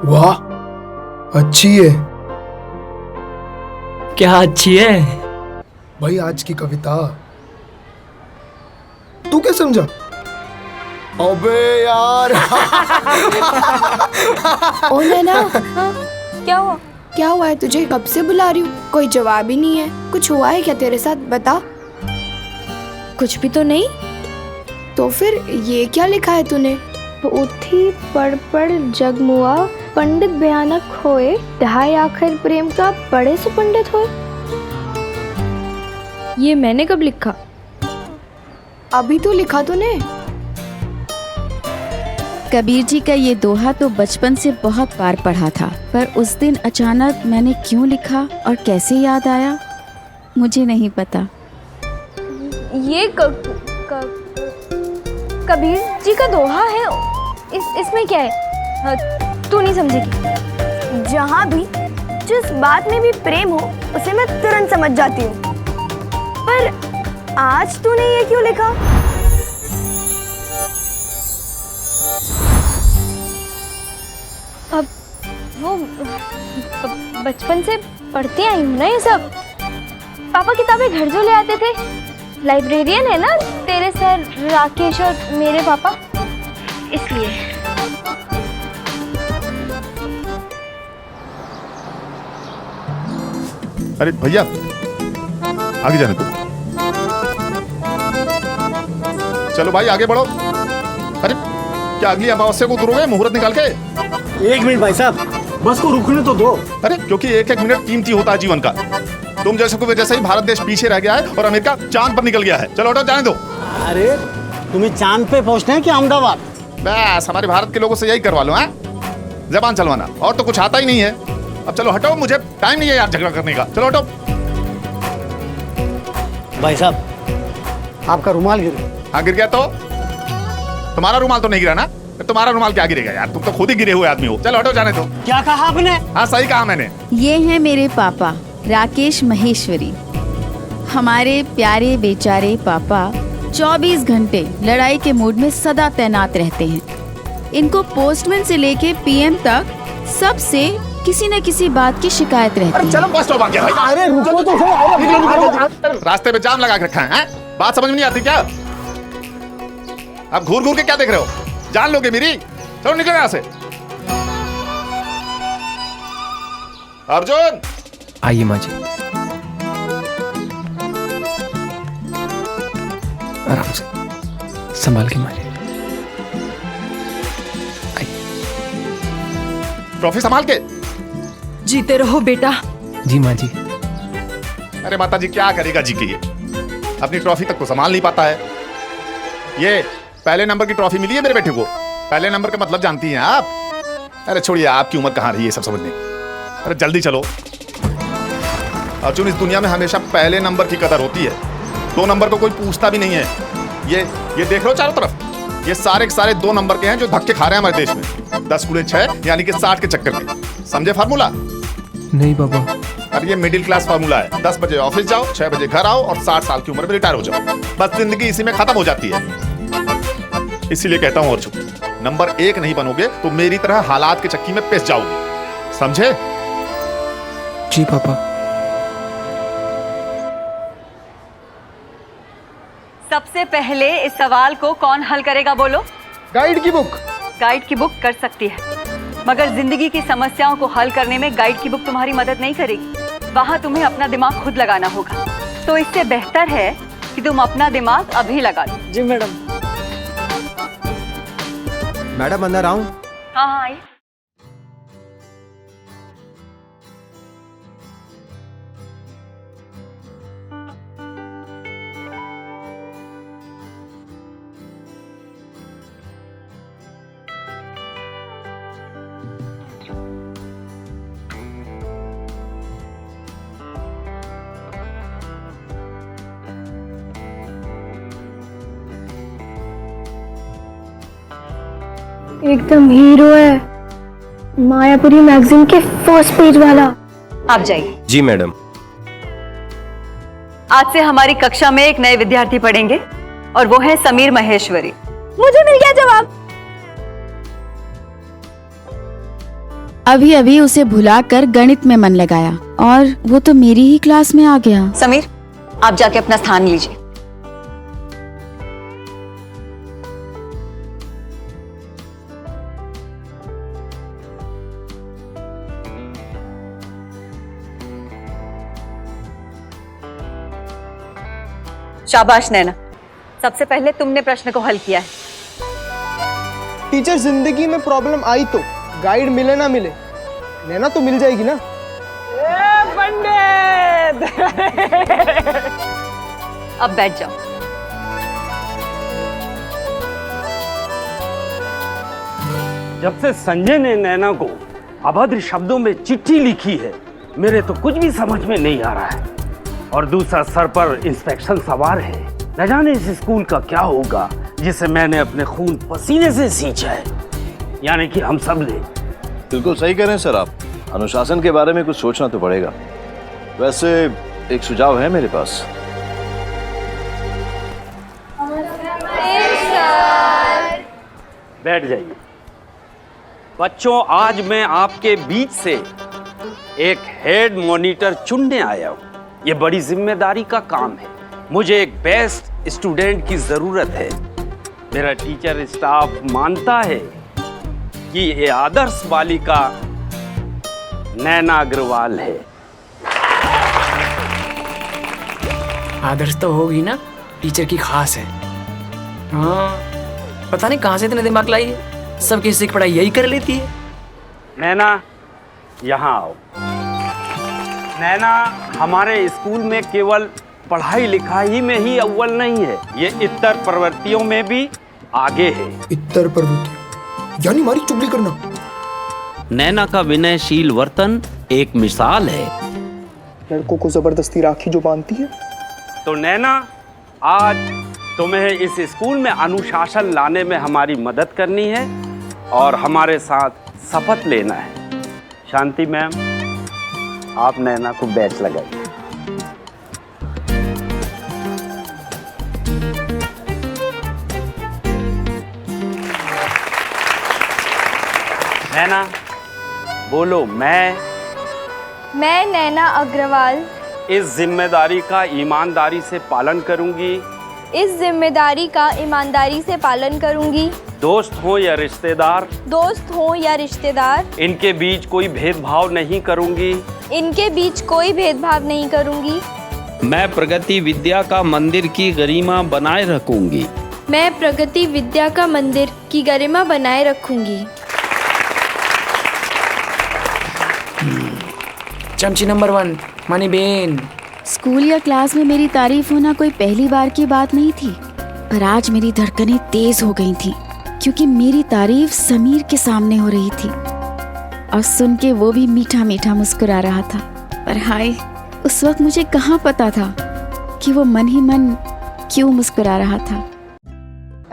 वाह, अच्छी है क्या अच्छी है? भाई। आज की कविता तू क्या समझा? अबे यार ओ नैना, क्या हुआ? क्या हुआ है तुझे? कब से बुला रही हूँ, कोई जवाब ही नहीं है। कुछ हुआ है क्या तेरे साथ? बता। कुछ भी तो नहीं। तो फिर ये क्या लिखा है तूने? पोथी पढ़ पढ़ जगमुआ, पंडित भयानक होए, ढाई आखिर प्रेम का बड़े से पंडित होए। ये मैंने कब लिखा? अभी तो लिखा तूने। कबीर जी का ये दोहा तो बचपन से बहुत बार पढ़ा था, पर उस दिन अचानक मैंने क्यों लिखा और कैसे याद आया मुझे नहीं पता। ये कबीर जी का दोहा है। इसमें क्या है? तू नहीं समझेगी। जहाँ भी जिस बात में भी प्रेम हो उसे मैं तुरंत समझ जाती हूँ, पर आज तूने ये क्यों लिखा? अब वो बचपन से पढ़ती आई हूँ ना ये सब। पापा किताबें घर जो ले आते थे। लाइब्रेरियन है ना तेरे सर राकेश और मेरे पापा, इसलिए। अरे भैया आगे जाने दो। चलो भाई आगे बढ़ो। अरे क्या अगली अमावस्या को उतरोगे मुहूर्त निकाल के? 1 मिनट भाई साहब, बस को रुकने तो दो। अरे क्योंकि एक एक मिनट कीमती होता है जीवन का। तुम जैसे को वजह से ही भारत देश पीछे रह गया है और अमेरिका चांद पर निकल गया है। चलो हटो, जाने दो। अरे तुम्हें चांद पे पहुंचना है कि अहमदाबाद? बस हमारे भारत के लोगों से यही करवा लो हैं, जबान चलवाना, और तो कुछ आता ही नहीं है। अब चलो हटो, मुझे टाइम नहीं है यार झगड़ा करने का। चलो हटो। भाई साहब आपका रुमाल गिर गया। हाँ गिर गया तो? तुम्हारा रुमाल तो नहीं गिरा ना? तुम्हारा रुमाल क्या गिरेगा यार, तुम तो खुद ही गिरे हुए आदमी हो। चलो हटो, जाने दो। क्या कहा आपने? हाँ सही कहा मैंने। ये हैं मेरे पापा राकेश महेश्वरी। हमारे प्यारे बेचारे पापा 24 घंटे लड़ाई के मूड में सदा तैनात रहते हैं। इनको पोस्टमैन से लेके पीएम तक सबसे किसी न किसी बात की शिकायत रहती है। चलो बस स्टॉप आ गया भाई। अरे रुको तो सही। रास्ते पे जाम लगा के रखा है? बात समझ में नहीं आती क्या? अब घूर घूर के क्या देख रहे हो? जान लोगे मेरी? चलो निकलो यहाँ से। अर्जुन आइए माँ जी, आराम से, संभाल के माँ जी। ट्रॉफी संभाल के। जीते रहो बेटा। जी माँ जी। अरे माता जी क्या करेगा जी के ये, अपनी ट्रॉफी तक तो संभाल नहीं पाता है। ये पहले नंबर की ट्रॉफी मिली है मेरे बेटे को। पहले नंबर का मतलब जानती हैं आप? अरे छोड़िए, आपकी उम्र कहाँ रही है सब समझने। अरे जल्दी चलो। अर्जुन, इस दुनिया में हमेशा पहले नंबर की कदर होती है, 2 नंबर को कोई पूछता भी नहीं है। ये देख लो चारों तरफ, ये सारे के सारे 2 नंबर के हैं जो धक्के खा रहे हैं हमारे देश में। 10 गुणे 6 यानी कि 60 के चक्कर में। समझे फार्मूला? नहीं बाबा। अब ये मिडिल क्लास फार्मूला है। 10 बजे ऑफिस जाओ, 6 बजे घर आओ और 60 साल की उम्र में रिटायर हो जाओ। बस जिंदगी इसी में खत्म हो जाती है। इसीलिए कहता हूं अर्जुन, नंबर 1 नहीं बनोगे तो मेरी तरह हालात के चक्की में पिस जाओगे। समझे? जी पापा। सबसे पहले इस सवाल को कौन हल करेगा बोलो? गाइड की बुक। गाइड की बुक कर सकती है, मगर जिंदगी की समस्याओं को हल करने में गाइड की बुक तुम्हारी मदद नहीं करेगी। वहां तुम्हें अपना दिमाग खुद लगाना होगा। तो इससे बेहतर है कि तुम अपना दिमाग अभी लगा लो। जी मैडम। मैडम अंदर आऊं? हाँ हाँ आइए। एकदम हीरो है, मायापुरी मैगजीन के फर्स्ट पेज वाला। आप जाइए। जी मैडम। आज से हमारी कक्षा में एक नए विद्यार्थी पढ़ेंगे और वो है समीर महेश्वरी। मुझे मिल गया जवाब। अभी अभी उसे भुलाकर गणित में मन लगाया और वो तो मेरी ही क्लास में आ गया। समीर, आप जाके अपना स्थान लीजिए। शाबाश नैना, सबसे पहले तुमने प्रश्न को हल किया है। टीचर, जिंदगी में प्रॉब्लम आई तो गाइड मिले ना मिले, नैना तो मिल जाएगी ना। अब बैठ जाओ। जब से संजय ने नैना को अभद्र शब्दों में चिट्ठी लिखी है, मेरे तो कुछ भी समझ में नहीं आ रहा है। और दूसरा, सर पर इंस्पेक्शन सवार है। न जाने इस स्कूल का क्या होगा जिसे मैंने अपने खून पसीने से सींचा है, यानी कि हम सब ने। बिल्कुल सही कह रहे हैं सर आप। अनुशासन के बारे में कुछ सोचना तो पड़ेगा। वैसे एक सुझाव है मेरे पास। बैठ जाइए। बच्चों, आज मैं आपके बीच से एक हेड मॉनिटर चुनने आया हूँ। ये बड़ी जिम्मेदारी का काम है। मुझे एक बेस्ट स्टूडेंट की जरूरत है। मेरा टीचर स्टाफ मानता है कि ये आदर्श बालिका नैना अग्रवाल है। आदर्श तो होगी ना, टीचर की खास है। हाँ, पता नहीं कहाँ से इतने दिमाग लाई है, सबकी सिख पढ़ाई यही कर लेती है। नैना, यहाँ आओ। नैना हमारे स्कूल में केवल पढ़ाई लिखाई में ही अव्वल नहीं है, ये इतर प्रवृत्तियों में भी आगे है। इतर प्रवृत्ति यानी हमारी चुगली करना। नैना का विनयशील वर्तन एक मिसाल है। लड़कों को जबरदस्ती राखी जो बांधती है। तो नैना, आज तुम्हें इस स्कूल में अनुशासन लाने में हमारी मदद करनी है और हमारे साथ शपथ लेना है। शांति मैम, आप नैना को बैच लगाइए। नैना बोलो। मैं नैना अग्रवाल इस जिम्मेदारी का ईमानदारी से पालन करूंगी। इस जिम्मेदारी का ईमानदारी से पालन करूंगी। दोस्त हो या रिश्तेदार, दोस्त हो या रिश्तेदार, इनके बीच कोई भेदभाव नहीं करूंगी। इनके बीच कोई भेदभाव नहीं करूंगी। मैं प्रगति विद्या का मंदिर की गरिमा बनाए रखूंगी। मैं प्रगति विद्या का मंदिर की गरिमा बनाए रखूंगी। चमची नंबर 1 मनी बेन। स्कूल या क्लास में मेरी तारीफ होना कोई पहली बार की बात नहीं थी, पर आज मेरी धड़कनें तेज हो गई थी क्योंकि मेरी तारीफ समीर के सामने हो रही थी और सुन के वो भी मीठा मीठा मुस्कुरा रहा था। पर हाय, उस वक्त मुझे कहाँ पता था कि वो मन ही मन क्यों मुस्कुरा रहा था।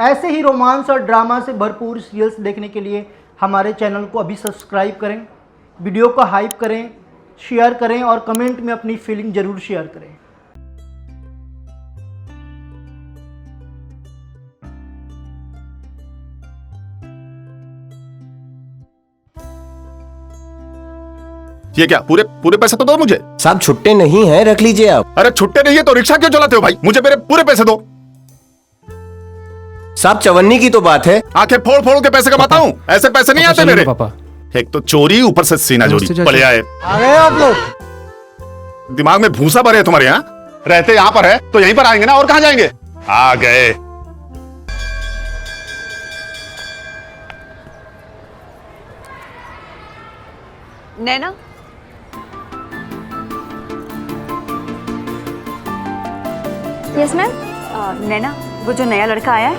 ऐसे ही रोमांस और ड्रामा से भरपूर सीरियल्स देखने के लिए हमारे चैनल को अभी सब्सक्राइब करें, वीडियो को हाइप करें, शेयर करें और कमेंट में अपनी फीलिंग जरूर शेयर करें। ये क्या, पूरे पूरे पैसे तो दो मुझे। साहब छुट्टे नहीं है, रख लीजिए आप। अरे छुट्टे नहीं है तो रिक्शा क्यों चलाते हो भाई? मुझे मेरे पूरे पैसे दो। साहब चवन्नी की तो बात है। आंखें फोड़ फोड़ के पैसे कमाता हूँ, ऐसे पैसे नहीं आते मेरे। पापा, एक तो चोरी, ऊपर से सीना जोड़ी। पड़े आए आ गए आप लोग। दिमाग में भूसा भरे है तुम्हारे। यहाँ रहते यहाँ पर है तो यहीं पर आएंगे ना, और कहाँ जाएंगे? आ गए। नैना, यस मैम। नैना, वो जो नया लड़का आया है,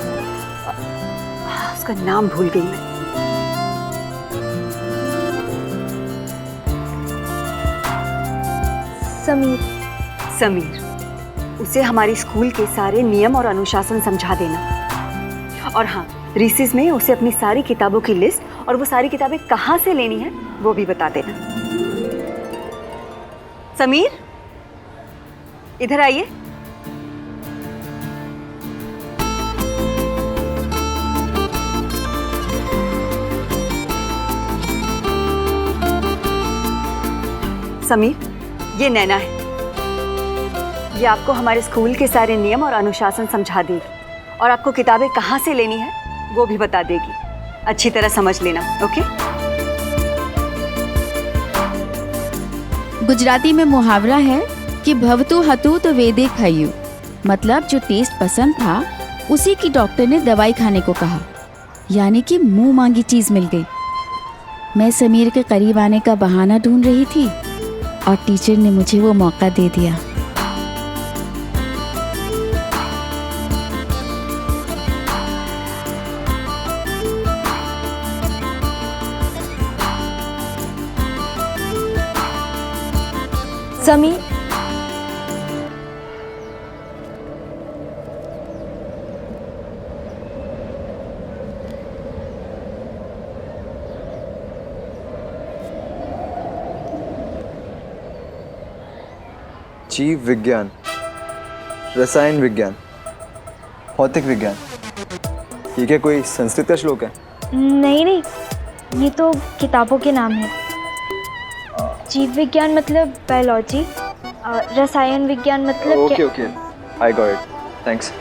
उसका नाम भूल गई मैं। समीर। समीर, उसे हमारे स्कूल के सारे नियम और अनुशासन समझा देना। और हाँ, रिसेस में उसे अपनी सारी किताबों की लिस्ट और वो सारी किताबें कहाँ से लेनी है वो भी बता देना। समीर, इधर आइए। समीर, ये नैना है। ये आपको हमारे स्कूल के सारे नियम और अनुशासन समझा देगी और आपको किताबें कहाँ से लेनी है वो भी बता देगी। अच्छी तरह समझ लेना, ओके? गुजराती में मुहावरा है कि भवतु हतु तो वेदे खाइयो, मतलब जो टेस्ट पसंद था उसी की डॉक्टर ने दवाई खाने को कहा, यानी कि मुंह मांगी चीज मिल गई। मैं समीर के करीब आने का बहाना ढूंढ रही थी और टीचर ने मुझे वो मौका दे दिया। समीर, जीव विज्ञान, रसायन विज्ञान, भौतिक विज्ञान, ये क्या कोई संस्कृत का श्लोक है? नहीं नहीं, ये तो किताबों के नाम हैं। जीव विज्ञान मतलब बायोलॉजी, रसायन विज्ञान मतलब okay okay, I got it, thanks.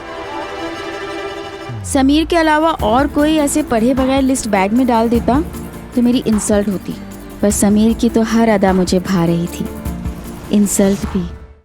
Sameer के अलावा और कोई ऐसे पढ़े बगैर लिस्ट बैग में डाल देता तो मेरी इंसल्ट होती, पर समीर की तो हर अदा मुझे भा रही थी, इंसल्ट भी।